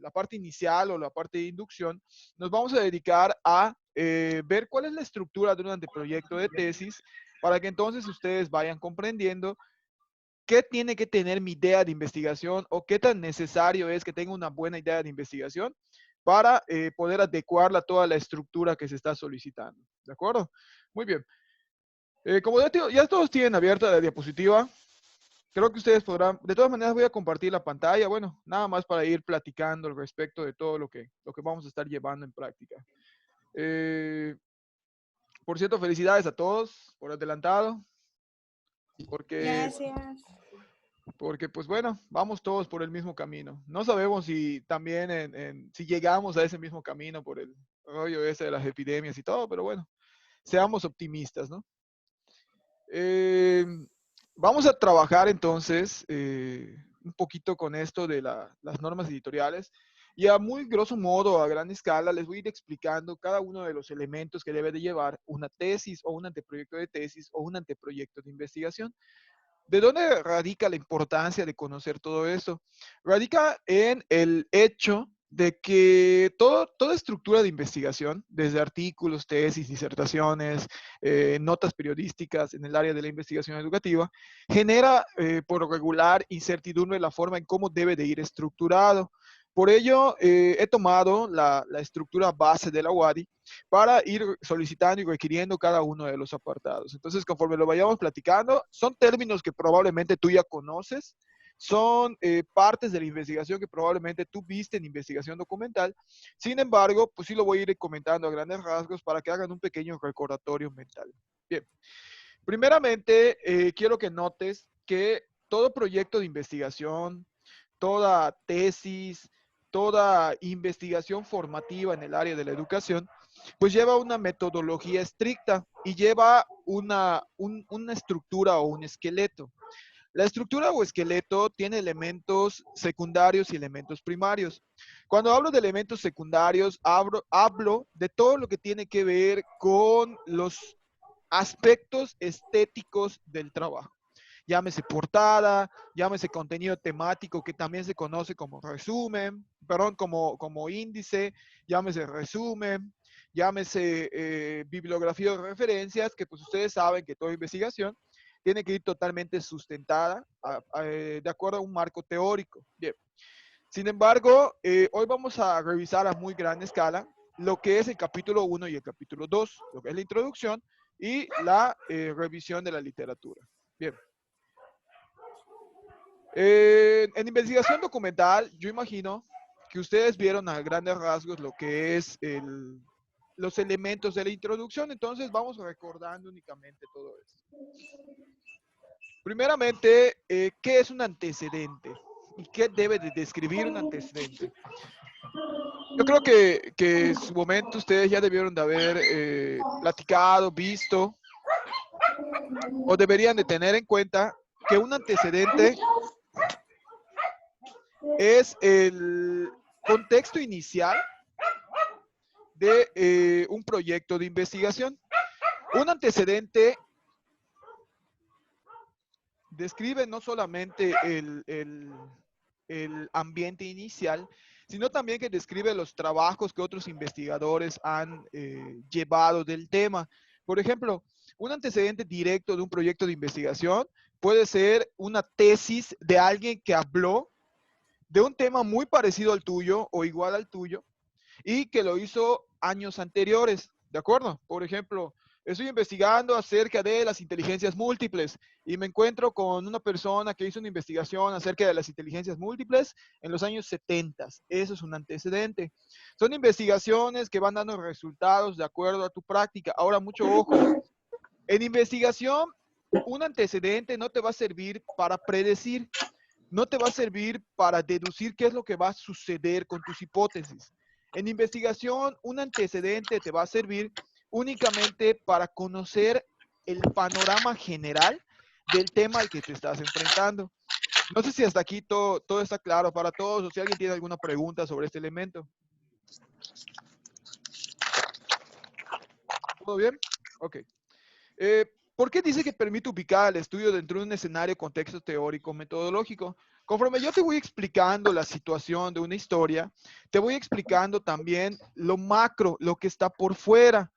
la parte inicial o la parte de inducción, nos vamos a dedicar a ver cuál es la estructura de un anteproyecto de tesis para que entonces ustedes vayan comprendiendo qué tiene que tener mi idea de investigación o qué tan necesario es que tenga una buena idea de investigación para poder adecuarla a toda la estructura que se está solicitando. ¿De acuerdo? Muy bien. Como ya todos tienen abierta la diapositiva, creo que ustedes podrán, de todas maneras voy a compartir la pantalla, bueno, nada más para ir platicando al respecto de todo lo que vamos a estar llevando en práctica. Eh, por cierto, felicidades a todos por adelantado, porque, Gracias. porque pues bueno, vamos todos por el mismo camino. No sabemos si también si llegamos a ese mismo camino por el rollo ese de las epidemias y todo, pero bueno, seamos optimistas, ¿no? Eh, Vamos a trabajar entonces un poquito con esto de las normas editoriales y a muy grosso modo, a gran escala, les voy a ir explicando cada uno de los elementos que debe de llevar una tesis o un anteproyecto de tesis o un anteproyecto de investigación. ¿De dónde radica la importancia de conocer todo esto? Radica en el hecho de que toda estructura de investigación, desde artículos, tesis, disertaciones, notas periodísticas en el área de la investigación educativa, genera por lo regular incertidumbre en la forma en cómo debe de ir estructurado. Por ello, he tomado la estructura base de la UADY para ir solicitando y requiriendo cada uno de los apartados. Entonces, conforme lo vayamos platicando, son términos que probablemente tú ya conoces, son partes de la investigación que probablemente tú viste en investigación documental. Sin embargo, pues sí lo voy a ir comentando a grandes rasgos para que hagan un pequeño recordatorio mental. Bien, primeramente, quiero que notes que todo proyecto de investigación, toda tesis, toda investigación formativa en el área de la educación, pues lleva una metodología estricta y lleva una estructura o un esqueleto. La estructura o esqueleto tiene elementos secundarios y elementos primarios. Cuando hablo de elementos secundarios, hablo de todo lo que tiene que ver con los aspectos estéticos del trabajo. Llámese portada, llámese contenido temático, que también se conoce como resumen, perdón, como índice, llámese resumen, llámese bibliografía o referencias, que pues ustedes saben que toda investigación tiene que ir totalmente sustentada de acuerdo a un marco teórico. Bien. Sin embargo, hoy vamos a revisar a muy gran escala lo que es el capítulo 1 y el capítulo 2, lo que es la introducción y la revisión de la literatura. Bien. En investigación documental, yo imagino que ustedes vieron a grandes rasgos lo que es los elementos de la introducción, entonces vamos recordando únicamente todo esto. Primeramente, ¿qué es un antecedente? ¿Y qué debe de describir un antecedente? Yo creo que en su momento ustedes ya debieron de haber platicado, visto, o deberían de tener en cuenta que un antecedente es el contexto inicial de un proyecto de investigación. Un antecedente describe no solamente el ambiente inicial, sino también que describe los trabajos que otros investigadores han llevado del tema. Por ejemplo, un antecedente directo de un proyecto de investigación puede ser una tesis de alguien que habló de un tema muy parecido al tuyo o igual al tuyo y que lo hizo años anteriores, ¿de acuerdo? Por ejemplo, estoy investigando acerca de las inteligencias múltiples y me encuentro con una persona que hizo una investigación acerca de las inteligencias múltiples en los años 70. Eso es un antecedente. Son investigaciones que van dando resultados de acuerdo a tu práctica. Ahora, mucho ojo. En investigación, un antecedente no te va a servir para predecir, no te va a servir para deducir qué es lo que va a suceder con tus hipótesis. En investigación, un antecedente te va a servir únicamente para conocer el panorama general del tema al que te estás enfrentando. No sé si hasta aquí todo está claro para todos o si alguien tiene alguna pregunta sobre este elemento. ¿Todo bien? Ok. ¿Por qué dice que permite ubicar el estudio dentro de un escenario contexto teórico metodológico? Conforme yo te voy explicando la situación de una historia, te voy explicando también lo macro, lo que está por fuera.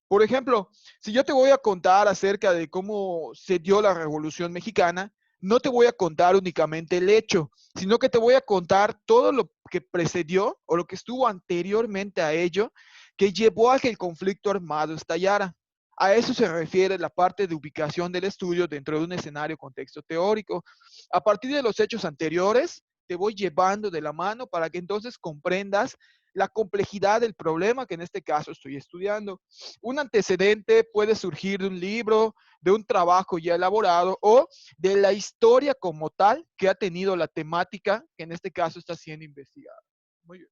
Por ejemplo, si yo te voy a contar acerca de cómo se dio la Revolución Mexicana, no te voy a contar únicamente el hecho, sino que te voy a contar todo lo que precedió o lo que estuvo anteriormente a ello, que llevó a que el conflicto armado estallara. A eso se refiere la parte de ubicación del estudio dentro de un escenario contexto teórico. A partir de los hechos anteriores, te voy llevando de la mano para que entonces comprendas la complejidad del problema que en este caso estoy estudiando. Un antecedente puede surgir de un libro, de un trabajo ya elaborado o de la historia como tal que ha tenido la temática que en este caso está siendo investigada. Muy bien.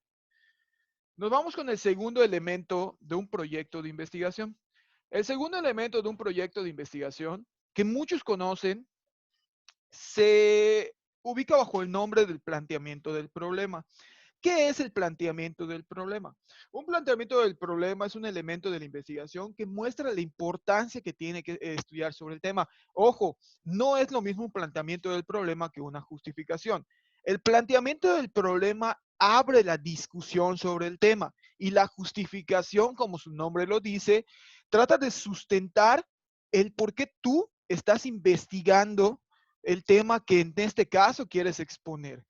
Nos vamos con el segundo elemento de un proyecto de investigación. El segundo elemento de un proyecto de investigación que muchos conocen se ubica bajo el nombre del planteamiento del problema. ¿Qué es el planteamiento del problema? Un planteamiento del problema es un elemento de la investigación que muestra la importancia que tiene que estudiar sobre el tema. Ojo, no es lo mismo un planteamiento del problema que una justificación. El planteamiento del problema abre la discusión sobre el tema y la justificación, como su nombre lo dice, trata de sustentar el por qué tú estás investigando el tema que en este caso quieres exponer.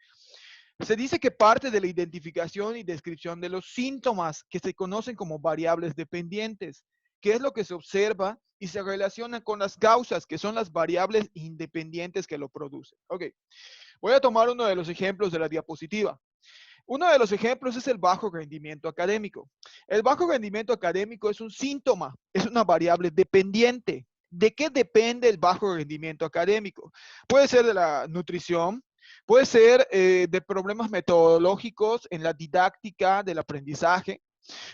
Se dice que parte de la identificación y descripción de los síntomas que se conocen como variables dependientes, que es lo que se observa y se relaciona con las causas, que son las variables independientes que lo producen. Ok, voy a tomar uno de los ejemplos de la diapositiva. Uno de los ejemplos es el bajo rendimiento académico. El bajo rendimiento académico es un síntoma, es una variable dependiente. ¿De qué depende el bajo rendimiento académico? Puede ser de la nutrición, puede ser de problemas metodológicos en la didáctica del aprendizaje,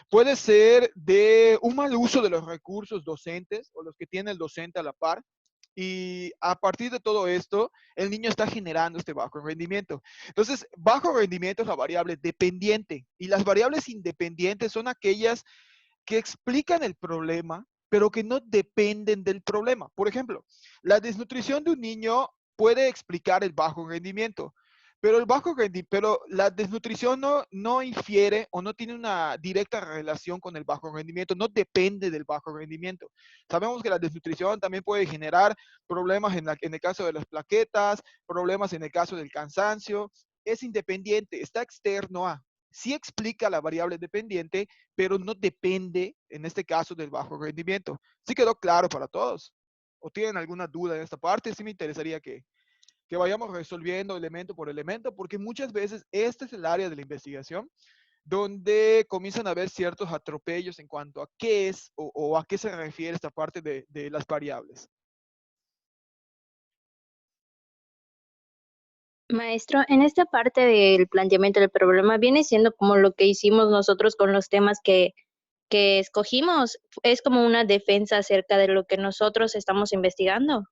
puede ser de un mal uso de los recursos docentes o los que tiene el docente a la par. Y a partir de todo esto, el niño está generando este bajo rendimiento. Entonces, bajo rendimiento es la variable dependiente y las variables independientes son aquellas que explican el problema, pero que no dependen del problema. Por ejemplo, la desnutrición de un niño puede explicar el bajo rendimiento, pero pero la desnutrición no infiere o no tiene una directa relación con el bajo rendimiento, no depende del bajo rendimiento. Sabemos que la desnutrición también puede generar problemas en el caso de las plaquetas, problemas en el caso del cansancio. Es independiente, está externo a. Sí explica la variable dependiente, pero no depende, en este caso, del bajo rendimiento. ¿Sí quedó claro para todos? ¿O tienen alguna duda en esta parte? Sí me interesaría que vayamos resolviendo elemento por elemento, porque muchas veces este es el área de la investigación donde comienzan a haber ciertos atropellos en cuanto a qué es o a qué se refiere esta parte de las variables. Maestro, en esta parte del planteamiento del problema viene siendo como lo que hicimos nosotros con los temas que escogimos. Es como una defensa acerca de lo que nosotros estamos investigando.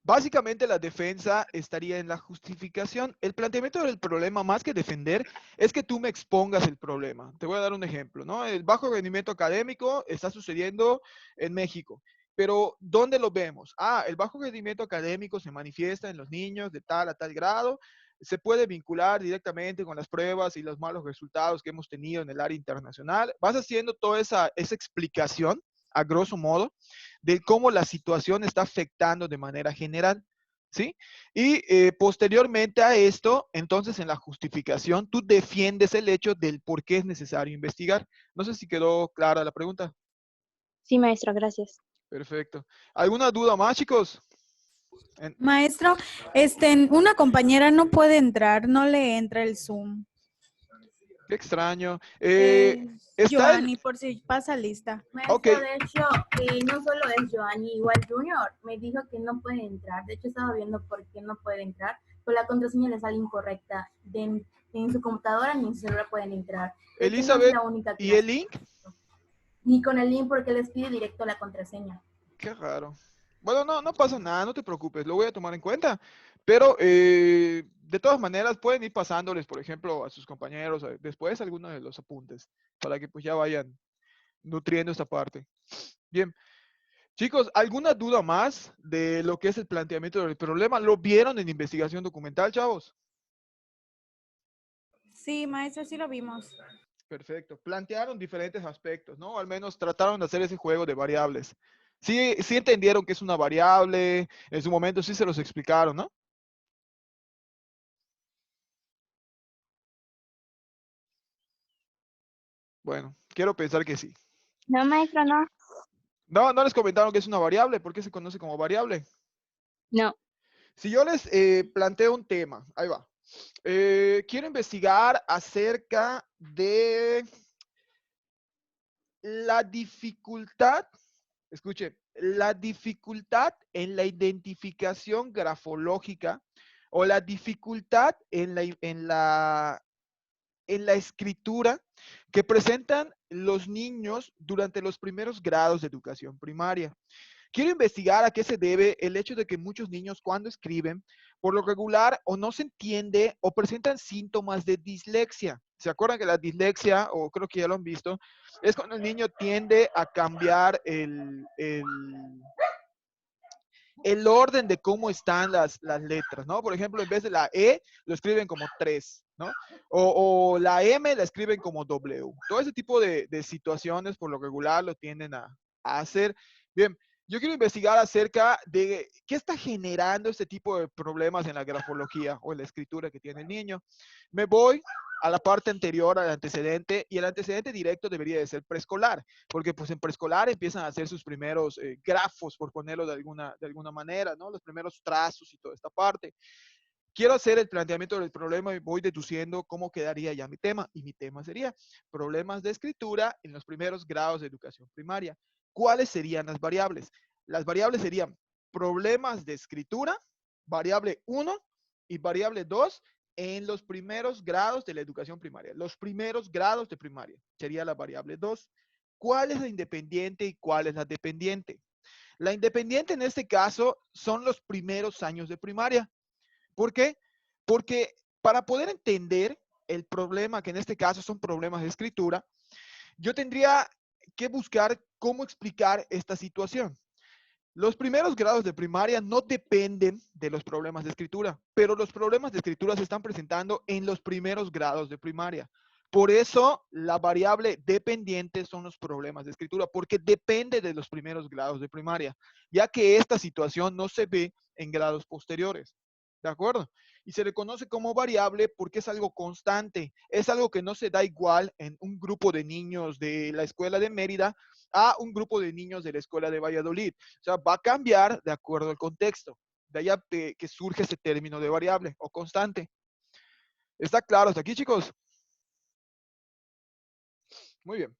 Básicamente la defensa estaría en la justificación. El planteamiento del problema, más que defender, es que tú me expongas el problema. Te voy a dar un ejemplo, ¿no? El bajo rendimiento académico está sucediendo en México, pero ¿dónde lo vemos? Ah, el bajo rendimiento académico se manifiesta en los niños de tal a tal grado, se puede vincular directamente con las pruebas y los malos resultados que hemos tenido en el área internacional. Vas haciendo toda esa explicación, a grosso modo, de cómo la situación está afectando de manera general, ¿sí? Y posteriormente a esto, entonces en la justificación, tú defiendes el hecho del por qué es necesario investigar. No sé si quedó clara la pregunta. Sí, maestro, gracias. Perfecto. ¿Alguna duda más, chicos? En- Maestro, una compañera no puede entrar, no le entra el Zoom. Qué extraño. Está el... Joanny, por si pasa lista. Ok, Maestro, de hecho, no solo es Joanny, igual Junior me dijo que no puede entrar. De hecho, estaba viendo por qué no puede entrar, pero la contraseña le sale incorrecta. En su computadora ni en su celular pueden entrar. De hecho, no es Elizabeth la única y el clase. link. Ni con el link porque les pide directo la contraseña. Qué raro. Bueno, no, no pasa nada, no te preocupes, lo voy a tomar en cuenta. Pero de todas maneras pueden ir pasándoles, por ejemplo, a sus compañeros después algunos de los apuntes para que pues ya vayan nutriendo esta parte. Bien, Chicos, ¿alguna duda más de lo que es el planteamiento del problema? ¿Lo vieron en investigación documental, chavos? Sí, maestra, sí lo vimos. Perfecto. Plantearon diferentes aspectos, ¿no? Al menos trataron de hacer ese juego de variables. Sí, sí entendieron que es una variable, en su momento sí se los explicaron, ¿no? Bueno, quiero pensar que sí. No, maestro, no. No, no les comentaron que es una variable. ¿Por qué se conoce como variable? No. Si yo les planteo un tema, ahí va. Quiero investigar acerca de la dificultad, escuche, la dificultad en la identificación grafológica o la dificultad en la escritura que presentan los niños durante los primeros grados de educación primaria. Quiero investigar a qué se debe el hecho de que muchos niños cuando escriben, por lo regular, o no se entiende o presentan síntomas de dislexia. ¿Se acuerdan que la dislexia, o creo que ya lo han visto, es cuando el niño tiende a cambiar el orden de cómo están las letras, ¿no? Por ejemplo, en vez de la E, lo escriben como 3, ¿no? O la M la escriben como W. Todo ese tipo de situaciones, por lo regular, lo tienden a hacer. Bien, yo quiero investigar acerca de qué está generando este tipo de problemas en la grafología o en la escritura que tiene el niño. Me voy a la parte anterior, al antecedente, y el antecedente directo debería de ser preescolar, porque pues en preescolar empiezan a hacer sus primeros grafos, por ponerlo de alguna manera, ¿no? Los primeros trazos y toda esta parte. Quiero hacer el planteamiento del problema y voy deduciendo cómo quedaría ya mi tema. Y mi tema sería problemas de escritura en los primeros grados de educación primaria. ¿Cuáles serían las variables? Las variables serían problemas de escritura, variable 1 y variable 2 en los primeros grados de la educación primaria. Los primeros grados de primaria sería la variable 2. ¿Cuál es la independiente y cuál es la dependiente? La independiente en este caso son los primeros años de primaria. ¿Por qué? Porque para poder entender el problema, que en este caso son problemas de escritura, yo tendría que buscar cómo explicar esta situación. Los primeros grados de primaria no dependen de los problemas de escritura, pero los problemas de escritura se están presentando en los primeros grados de primaria. Por eso la variable dependiente son los problemas de escritura, porque depende de los primeros grados de primaria, ya que esta situación no se ve en grados posteriores. ¿De acuerdo? Y se le conoce como variable porque es algo constante, es algo que no se da igual en un grupo de niños de la escuela de Mérida a un grupo de niños de la escuela de Valladolid. O sea, va a cambiar de acuerdo al contexto. De allá que surge ese término de variable o constante. ¿Está claro hasta aquí, chicos? Muy bien.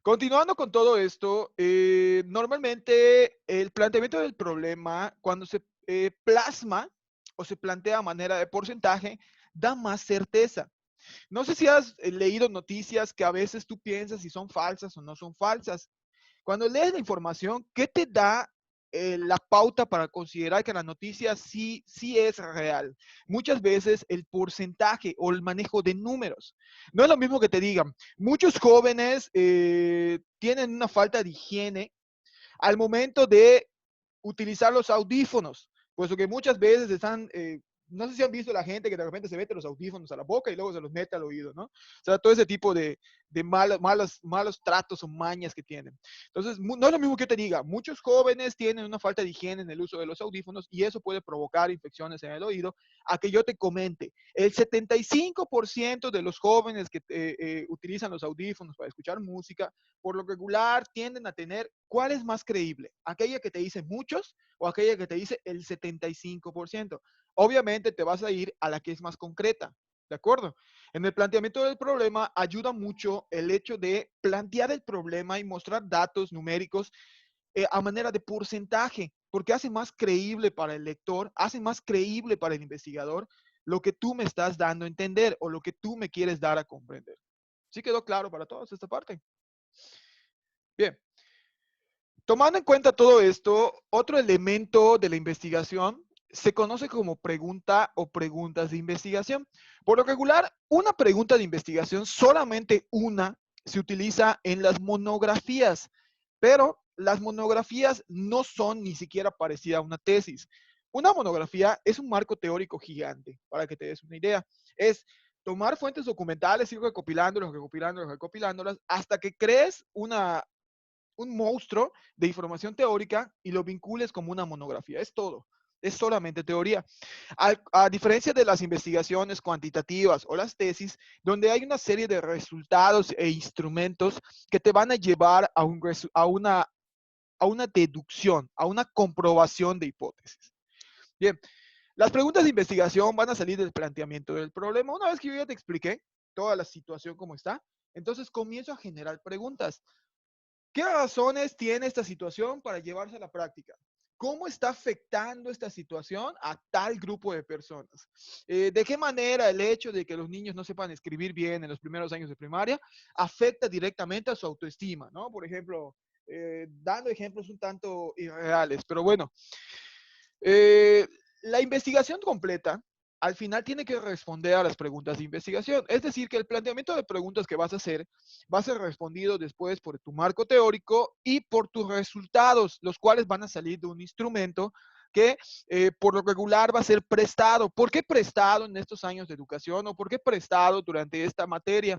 Continuando con todo esto, normalmente el planteamiento del problema, cuando se plasma o se plantea a manera de porcentaje, da más certeza. No sé si has leído noticias que a veces tú piensas si son falsas o no son falsas. Cuando lees la información, ¿qué te da la pauta para considerar que la noticia sí es real? Muchas veces el porcentaje o el manejo de números. No es lo mismo que te digan, muchos jóvenes tienen una falta de higiene al momento de utilizar los audífonos, puesto que muchas veces están, no sé si han visto la gente que de repente se mete los audífonos a la boca y luego se los mete al oído, ¿no? O sea, todo ese tipo de malos tratos o mañas que tienen. Entonces, no es lo mismo que yo te diga, muchos jóvenes tienen una falta de higiene en el uso de los audífonos y eso puede provocar infecciones en el oído, a que yo te comente, el 75% de los jóvenes que utilizan los audífonos para escuchar música, por lo regular tienden a tener, ¿cuál es más creíble? ¿Aquella que te dice muchos o aquella que te dice el 75%? Obviamente te vas a ir a la que es más concreta, ¿de acuerdo? En el planteamiento del problema ayuda mucho el hecho de plantear el problema y mostrar datos numéricos a manera de porcentaje, porque hace más creíble para el lector, hace más creíble para el investigador lo que tú me estás dando a entender o lo que tú me quieres dar a comprender. ¿Sí quedó claro para todos esta parte? Bien. Tomando en cuenta todo esto, otro elemento de la investigación se conoce como pregunta o preguntas de investigación. Por lo regular, una pregunta de investigación, solamente una, se utiliza en las monografías, pero las monografías no son ni siquiera parecidas a una tesis. Una monografía es un marco teórico gigante, para que te des una idea. Es tomar fuentes documentales, ir recopilándolas, recopilándolas, recopilándolas, hasta que crees un monstruo de información teórica y lo vincules como una monografía. Es todo. Es solamente teoría. A diferencia de las investigaciones cuantitativas o las tesis, donde hay una serie de resultados e instrumentos que te van a llevar a una deducción, a una comprobación de hipótesis. Bien, las preguntas de investigación van a salir del planteamiento del problema. Una vez que yo ya te expliqué toda la situación como está, entonces comienzo a generar preguntas. ¿Qué razones tiene esta situación para llevarse a la práctica? ¿Cómo está afectando esta situación a tal grupo de personas? ¿De qué manera el hecho de que los niños no sepan escribir bien en los primeros años de primaria afecta directamente a su autoestima, ¿no? Por ejemplo, dando ejemplos un tanto irreales, pero bueno, eh, la investigación completa al final tiene que responder a las preguntas de investigación. Es decir, que el planteamiento de preguntas que vas a hacer va a ser respondido después por tu marco teórico y por tus resultados, los cuales van a salir de un instrumento que por lo regular va a ser prestado. ¿Por qué prestado en estos años de educación o por qué prestado durante esta materia?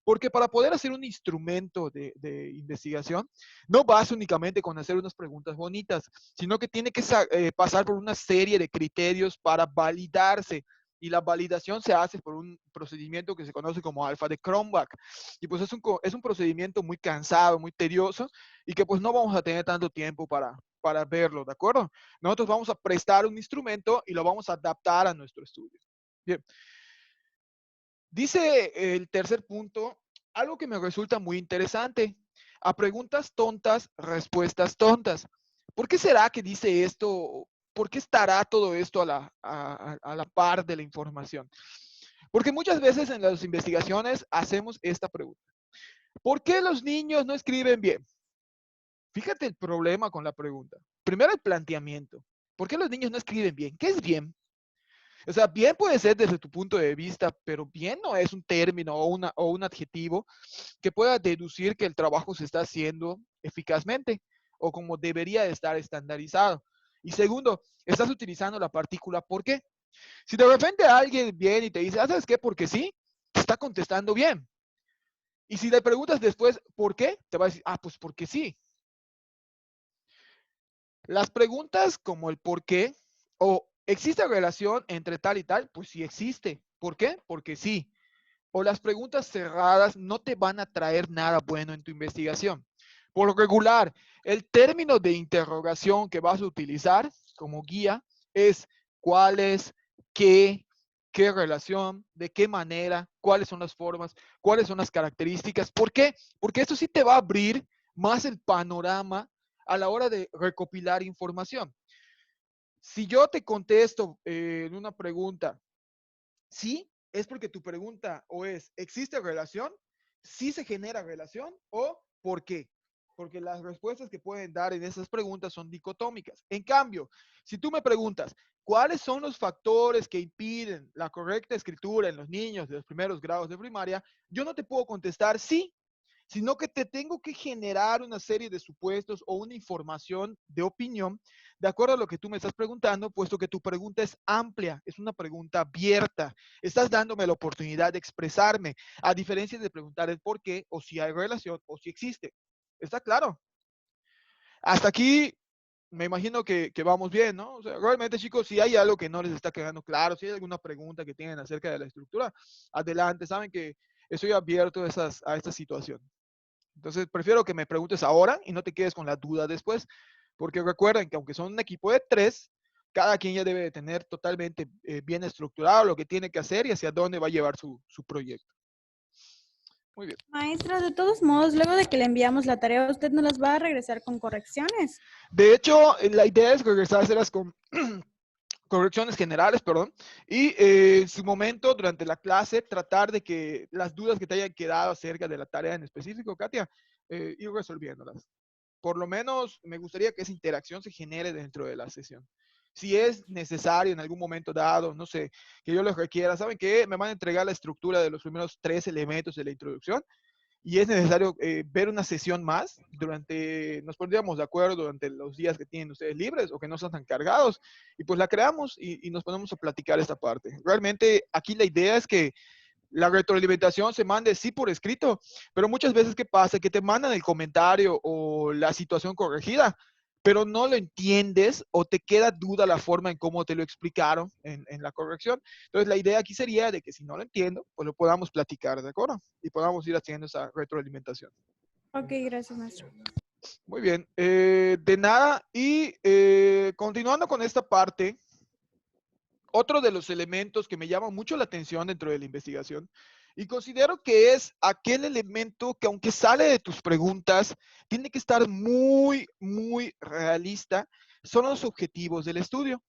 Porque para poder hacer un instrumento de investigación, no vas únicamente con hacer unas preguntas bonitas, sino que tiene que pasar por una serie de criterios para validarse. Y la validación se hace por un procedimiento que se conoce como alfa de Cronbach. Y pues es un procedimiento muy cansado, muy tedioso, y que pues no vamos a tener tanto tiempo para verlo, ¿de acuerdo? Nosotros vamos a prestar un instrumento y lo vamos a adaptar a nuestro estudio. Bien. Dice el tercer punto, algo que me resulta muy interesante. A preguntas tontas, respuestas tontas. ¿Por qué será que dice esto? ¿Por qué estará todo esto a la par de la información? Porque muchas veces en las investigaciones hacemos esta pregunta. ¿Por qué los niños no escriben bien? Fíjate el problema con la pregunta. Primero el planteamiento. ¿Por qué los niños no escriben bien? ¿Qué es bien? O sea, bien puede ser desde tu punto de vista, pero bien no es un término o un adjetivo que pueda deducir que el trabajo se está haciendo eficazmente o como debería de estar estandarizado. Y segundo, estás utilizando la partícula ¿por qué? Si de repente alguien viene y te dice, ¿sabes qué? Porque sí, te está contestando bien. Y si le preguntas después, ¿por qué? Te va a decir, pues porque sí. Las preguntas como el por qué o ¿existe relación entre tal y tal? Pues sí existe. ¿Por qué? Porque sí. O las preguntas cerradas no te van a traer nada bueno en tu investigación. Por lo regular, el término de interrogación que vas a utilizar como guía es cuál es, qué relación, de qué manera, cuáles son las formas, cuáles son las características. ¿Por qué? Porque esto sí te va a abrir más el panorama a la hora de recopilar información. Si yo te contesto en una pregunta, sí, es porque tu pregunta o es, ¿existe relación? ¿Sí se genera relación? ¿O por qué? Porque las respuestas que pueden dar en esas preguntas son dicotómicas. En cambio, si tú me preguntas, ¿cuáles son los factores que impiden la correcta escritura en los niños de los primeros grados de primaria? Yo no te puedo contestar sí, sino que te tengo que generar una serie de supuestos o una información de opinión de acuerdo a lo que tú me estás preguntando, puesto que tu pregunta es amplia, es una pregunta abierta. Estás dándome la oportunidad de expresarme, a diferencia de preguntar el por qué, o si hay relación, o si existe. ¿Está claro? Hasta aquí me imagino que vamos bien, ¿no? O sea, realmente, chicos, si hay algo que no les está quedando claro, si hay alguna pregunta que tienen acerca de la estructura, adelante. Saben que estoy abierto a esta situación. Entonces, prefiero que me preguntes ahora y no te quedes con la duda después, porque recuerden que aunque son un equipo de 3, cada quien ya debe de tener totalmente bien estructurado lo que tiene que hacer y hacia dónde va a llevar su proyecto. Muy bien. Maestra, de todos modos, luego de que le enviamos la tarea, usted nos las va a regresar con correcciones. De hecho, la idea es regresar a hacerlas con correcciones generales, perdón, y en su momento, durante la clase, tratar de que las dudas que te hayan quedado acerca de la tarea en específico, Katia, ir resolviéndolas. Por lo menos me gustaría que esa interacción se genere dentro de la sesión. Si es necesario en algún momento dado, no sé, que yo les requiera, ¿saben qué? Me van a entregar la estructura de los primeros 3 elementos de la introducción. y es necesario ver una sesión más nos pondríamos de acuerdo durante los días que tienen ustedes libres o que no están tan cargados, y pues la creamos y nos ponemos a platicar esta parte. Realmente aquí la idea es que la retroalimentación se mande sí por escrito, pero muchas veces ¿qué pasa? Que te mandan el comentario o la situación corregida, pero no lo entiendes o te queda duda la forma en cómo te lo explicaron en la corrección. Entonces la idea aquí sería de que si no lo entiendo, pues lo podamos platicar, ¿de acuerdo? Y podamos ir haciendo esa retroalimentación. Ok, gracias, maestro. Muy bien, de nada. Y continuando con esta parte, otro de los elementos que me llama mucho la atención dentro de la investigación, y considero que es aquel elemento que aunque sale de tus preguntas, tiene que estar muy, muy realista, son los objetivos del estudio.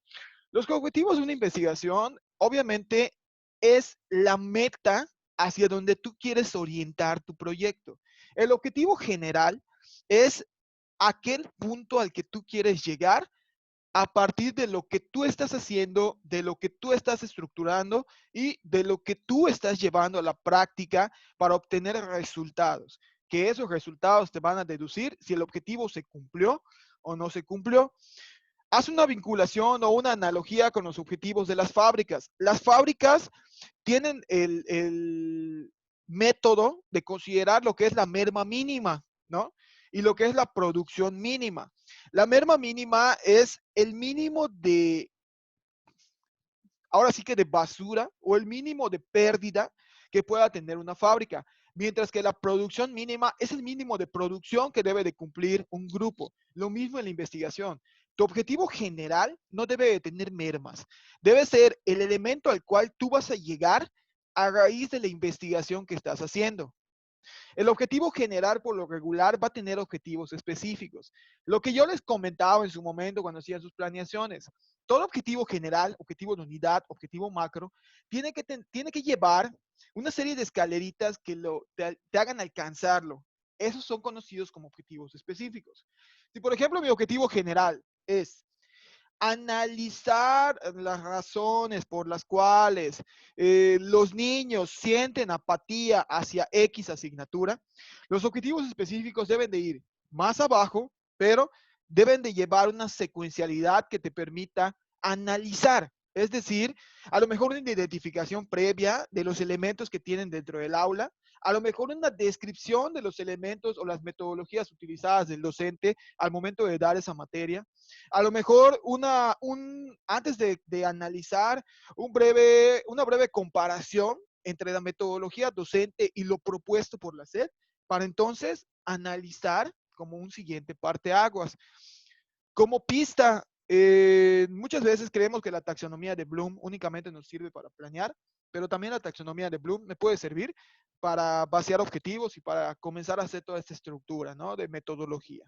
Los objetivos de una investigación, obviamente, es la meta hacia donde tú quieres orientar tu proyecto. El objetivo general es aquel punto al que tú quieres llegar a partir de lo que tú estás haciendo, de lo que tú estás estructurando y de lo que tú estás llevando a la práctica para obtener resultados. Que esos resultados te van a deducir si el objetivo se cumplió o no se cumplió. Haz una vinculación o una analogía con los objetivos de las fábricas. Las fábricas tienen el método de considerar lo que es la merma mínima, ¿no? Y lo que es la producción mínima. La merma mínima es el mínimo de, ahora sí que de basura o el mínimo de pérdida que pueda tener una fábrica, mientras que la producción mínima es el mínimo de producción que debe de cumplir un grupo. Lo mismo en la investigación. Tu objetivo general no debe de tener mermas, debe ser el elemento al cual tú vas a llegar a raíz de la investigación que estás haciendo. El objetivo general por lo regular va a tener objetivos específicos. Lo que yo les comentaba en su momento cuando hacían sus planeaciones, todo objetivo general, objetivo de unidad, objetivo macro, tiene que llevar una serie de escaleritas que te hagan alcanzarlo. Esos son conocidos como objetivos específicos. Si, por ejemplo, mi objetivo general es analizar las razones por las cuales los niños sienten apatía hacia X asignatura, los objetivos específicos deben de ir más abajo, pero deben de llevar una secuencialidad que te permita analizar. Es decir, a lo mejor una identificación previa de los elementos que tienen dentro del aula, a lo mejor una descripción de los elementos o las metodologías utilizadas del docente al momento de dar esa materia, a lo mejor antes de analizar una breve comparación entre la metodología docente y lo propuesto por la SED, para entonces analizar como un siguiente parteaguas. Como pista, muchas veces creemos que la taxonomía de Bloom únicamente nos sirve para planear, pero también la taxonomía de Bloom me puede servir para vaciar objetivos y para comenzar a hacer toda esta estructura, ¿no? De metodología.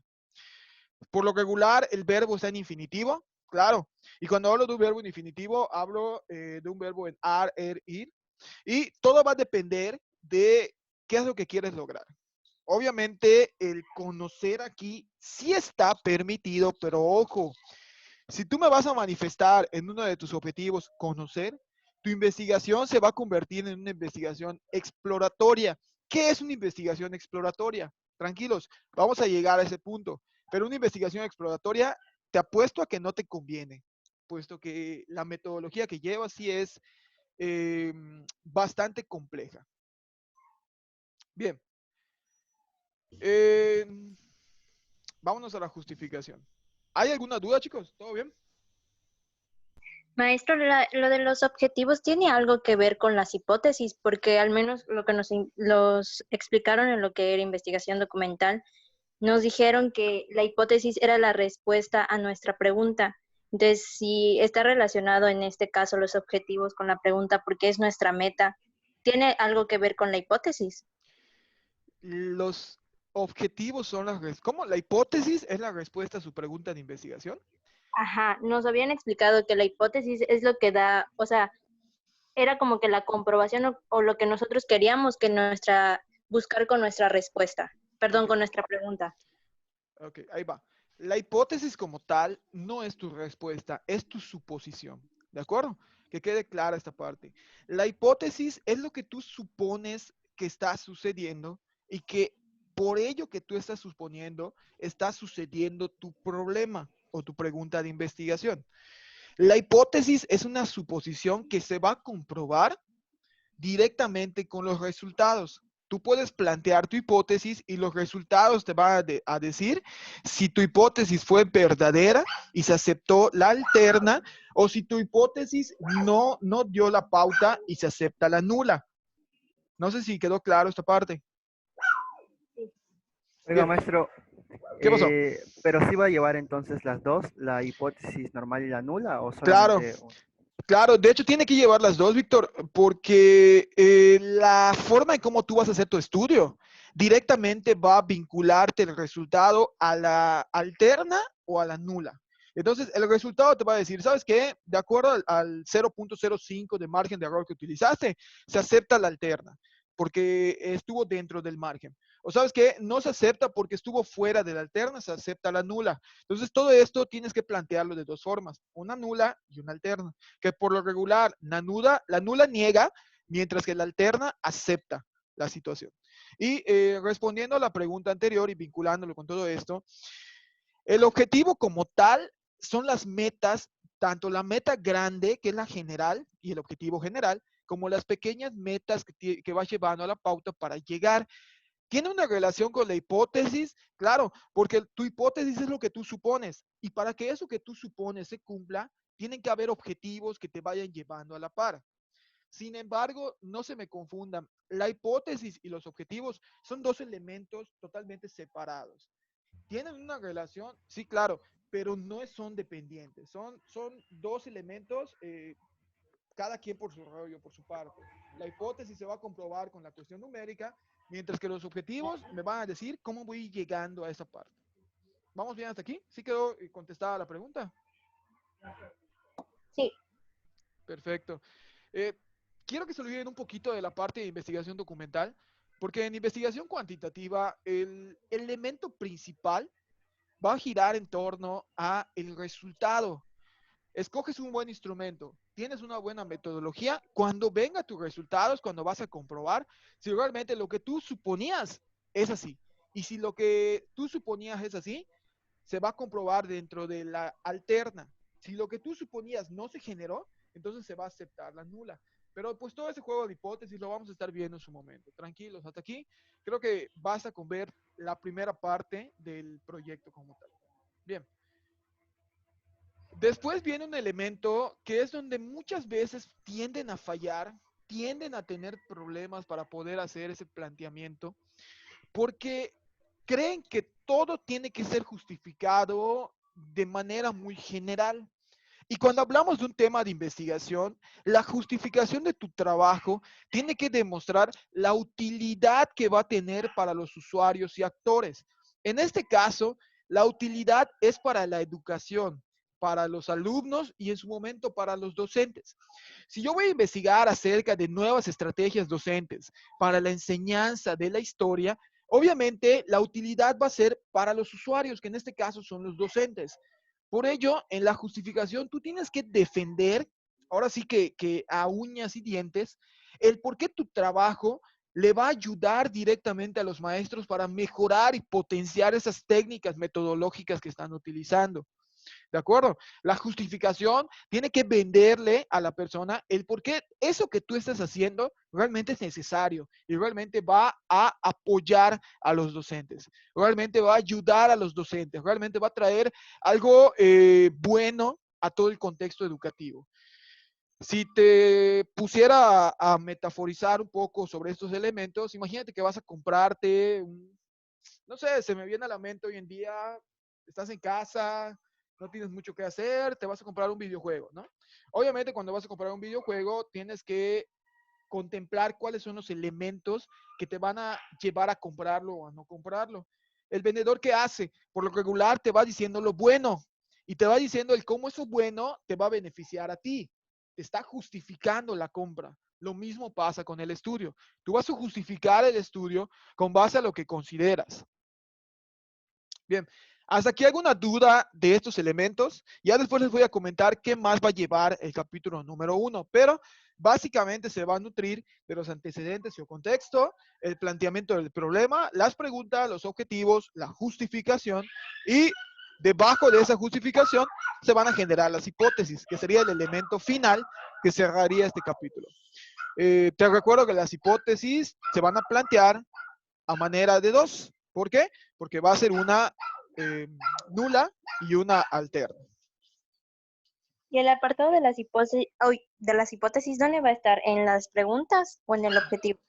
Por lo regular, el verbo está en infinitivo, claro. Y cuando hablo de un verbo en infinitivo, hablo de un verbo en ar, ir. Y todo va a depender de qué es lo que quieres lograr. Obviamente, el conocer aquí sí está permitido, pero ojo, si tú me vas a manifestar en uno de tus objetivos conocer, tu investigación se va a convertir en una investigación exploratoria. ¿Qué es una investigación exploratoria? Tranquilos, vamos a llegar a ese punto. Pero una investigación exploratoria, te apuesto a que no te conviene, puesto que la metodología que llevas sí es bastante compleja. Bien. Vámonos a la justificación. ¿Hay alguna duda, chicos? ¿Todo bien? Maestro, lo de los objetivos tiene algo que ver con las hipótesis, porque al menos lo que los explicaron en lo que era investigación documental, nos dijeron que la hipótesis era la respuesta a nuestra pregunta. Entonces, si está relacionado en este caso los objetivos con la pregunta, porque es nuestra meta, ¿tiene algo que ver con la hipótesis? Los objetivos son ¿Cómo? ¿La hipótesis es la respuesta a su pregunta de investigación? Ajá, nos habían explicado que la hipótesis es lo que da, o sea, era como que la comprobación o lo que nosotros queríamos que buscar con nuestra respuesta, perdón, Ok, con nuestra pregunta. ok, ahí va. La hipótesis como tal no es tu respuesta, es tu suposición. ¿De acuerdo? Que quede clara esta parte. La hipótesis es lo que tú supones que está sucediendo y que por ello que tú estás suponiendo está sucediendo tu problema o tu pregunta de investigación. La hipótesis es una suposición que se va a comprobar directamente con los resultados. Tú puedes plantear tu hipótesis y los resultados te van a decir si tu hipótesis fue verdadera y se aceptó la alterna o si tu hipótesis no dio la pauta y se acepta la nula. No sé si quedó claro esta parte. Oiga, Bien, maestro, ¿qué pasó? pero sí va a llevar entonces las dos, la hipótesis normal y la nula, o Claro, solamente una. claro, de hecho tiene que llevar las dos, Víctor, porque la forma en cómo tú vas a hacer tu estudio directamente va a vincularte el resultado a la alterna o a la nula. Entonces, el resultado te va a decir, ¿sabes qué? De acuerdo al 0.05 de margen de error que utilizaste, se acepta la alterna, porque estuvo dentro del margen. O sabes qué? No se acepta porque estuvo fuera de la alterna, se acepta la nula. Entonces, todo esto tienes que plantearlo de dos formas, una nula y una alterna, que por lo regular la nula niega, mientras que la alterna acepta la situación. Y respondiendo a la pregunta anterior y vinculándolo con todo esto, el objetivo como tal son las metas, tanto la meta grande, que es la general, y el objetivo general, como las pequeñas metas que vas llevando a la pauta para llegar. ¿Tiene una relación con la hipótesis? Claro, porque tu hipótesis es lo que tú supones. Y para que eso que tú supones se cumpla, tienen que haber objetivos que te vayan llevando a la par. Sin embargo, no se me confundan. La hipótesis y los objetivos son dos elementos totalmente separados. ¿Tienen una relación? Sí, claro, pero no son dependientes. Son dos elementos, cada quien por su rollo, por su parte. La hipótesis se va a comprobar con la cuestión numérica, mientras que los objetivos me van a decir cómo voy llegando a esa parte. ¿Vamos bien hasta aquí? ¿Sí quedó contestada la pregunta? Sí. Perfecto. Eh, quiero que se olviden un poquito de la parte de investigación documental, porque en investigación cuantitativa el elemento principal va a girar en torno a el resultado. Escoges un buen instrumento, tienes una buena metodología, cuando venga tus resultados, cuando vas a comprobar si realmente lo que tú suponías es así. Y si lo que tú suponías es así, se va a comprobar dentro de la alterna. Si lo que tú suponías no se generó, entonces se va a aceptar la nula. Pero pues todo ese juego de hipótesis lo vamos a estar viendo en su momento. Tranquilos, hasta aquí creo que basta con ver la primera parte del proyecto como tal. Bien. Después viene un elemento que es donde muchas veces tienden a fallar, tienden a tener problemas para poder hacer ese planteamiento, porque creen que todo tiene que ser justificado de manera muy general. Y cuando hablamos de un tema de investigación, la justificación de tu trabajo tiene que demostrar la utilidad que va a tener para los usuarios y actores. En este caso, la utilidad es para la educación, para los alumnos y en su momento para los docentes. Si yo voy a investigar acerca de nuevas estrategias docentes para la enseñanza de la historia, obviamente la utilidad va a ser para los usuarios, que en este caso son los docentes. Por ello, en la justificación tú tienes que defender, ahora sí que a uñas y dientes, el por qué tu trabajo le va a ayudar directamente a los maestros para mejorar y potenciar esas técnicas metodológicas que están utilizando. ¿De acuerdo? La justificación tiene que venderle a la persona el por qué eso que tú estás haciendo realmente es necesario y realmente va a apoyar a los docentes, realmente va a ayudar a los docentes, realmente va a traer algo bueno a todo el contexto educativo. Si te pusiera a metaforizar un poco sobre estos elementos, imagínate que vas a comprarte no sé, se me viene a la mente hoy en día, estás en casa, no tienes mucho que hacer, te vas a comprar un videojuego, ¿no? Obviamente cuando vas a comprar un videojuego tienes que contemplar cuáles son los elementos que te van a llevar a comprarlo o a no comprarlo. El vendedor, ¿qué hace? Por lo regular te va diciendo lo bueno y te va diciendo el cómo eso bueno te va a beneficiar a ti. Te está justificando la compra. Lo mismo pasa con el estudio. Tú vas a justificar el estudio con base a lo que consideras. Bien, hasta aquí alguna duda de estos elementos. Ya después les voy a comentar qué más va a llevar el capítulo número 1, pero básicamente se va a nutrir de los antecedentes y el contexto, el planteamiento del problema, las preguntas, los objetivos, la justificación, y debajo de esa justificación se van a generar las hipótesis, que sería el elemento final que cerraría este capítulo. Te recuerdo que las hipótesis se van a plantear a manera de dos. ¿Por qué? Porque va a ser una nula y una alterna. Y el apartado de las hipótesis, ¿dónde va a estar? ¿En las preguntas o en el objetivo?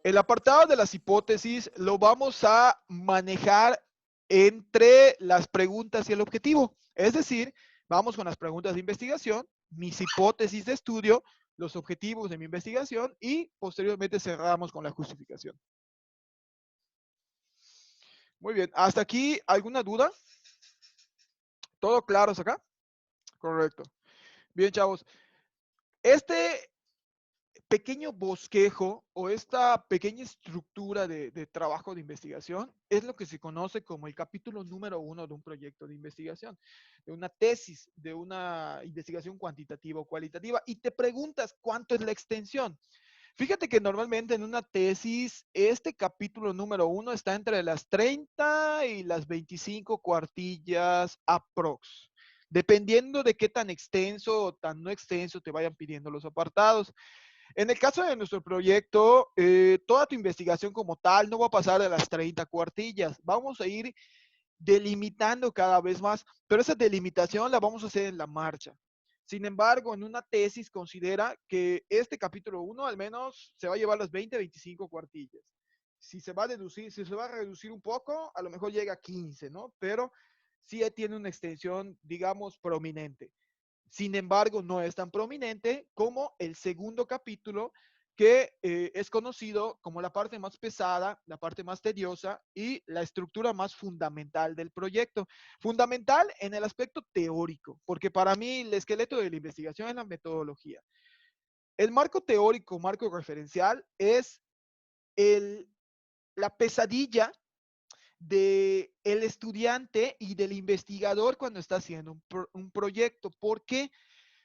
El apartado de las hipótesis lo vamos a manejar entre las preguntas y el objetivo. Es decir, vamos con las preguntas de investigación, mis hipótesis de estudio, los objetivos de mi investigación y posteriormente cerramos con la justificación. Muy bien, ¿hasta aquí alguna duda? ¿Todo claro hasta acá? Correcto. Bien, chavos. Este pequeño bosquejo o esta pequeña estructura de trabajo de investigación es lo que se conoce como el capítulo número 1 de un proyecto de investigación, de una tesis, de una investigación cuantitativa o cualitativa. Y te preguntas, ¿cuánto es la extensión? Fíjate que normalmente en una tesis, este capítulo número 1 está entre las 30 y las 25 cuartillas aprox, dependiendo de qué tan extenso o tan no extenso te vayan pidiendo los apartados. En el caso de nuestro proyecto, toda tu investigación como tal no va a pasar de las 30 cuartillas. Vamos a ir delimitando cada vez más, pero esa delimitación la vamos a hacer en la marcha. Sin embargo, en una tesis considera que este capítulo 1 al menos se va a llevar las 20, 25 cuartillas. Si se va a deducir, si se va a reducir un poco, a lo mejor llega a 15, ¿no? Pero sí tiene una extensión, digamos, prominente. Sin embargo, no es tan prominente como el segundo capítulo, que es conocido como la parte más pesada, la parte más tediosa y la estructura más fundamental del proyecto. Fundamental en el aspecto teórico, porque para mí el esqueleto de la investigación es la metodología. El marco teórico, marco referencial, es la pesadilla del estudiante y del investigador cuando está haciendo un proyecto. ¿Por qué?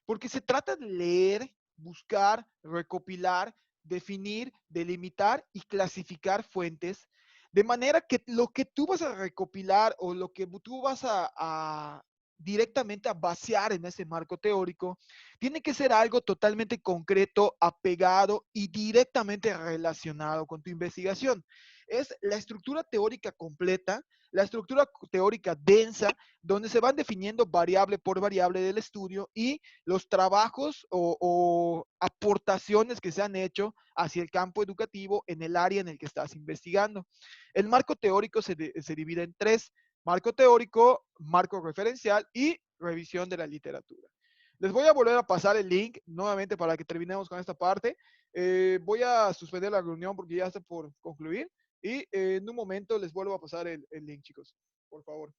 Porque se trata de leer, buscar, recopilar, definir, delimitar y clasificar fuentes, de manera que lo que tú vas a recopilar o lo que tú vas a directamente a vaciar en ese marco teórico, tiene que ser algo totalmente concreto, apegado y directamente relacionado con tu investigación. Es la estructura teórica completa, la estructura teórica densa, donde se van definiendo variable por variable del estudio y los trabajos o aportaciones que se han hecho hacia el campo educativo en el área en el que estás investigando. El marco teórico se divide en tres: marco teórico, marco referencial y revisión de la literatura. Les voy a volver a pasar el link nuevamente para que terminemos con esta parte. Voy a suspender la reunión porque ya está por concluir y en un momento les vuelvo a pasar el link, chicos, por favor.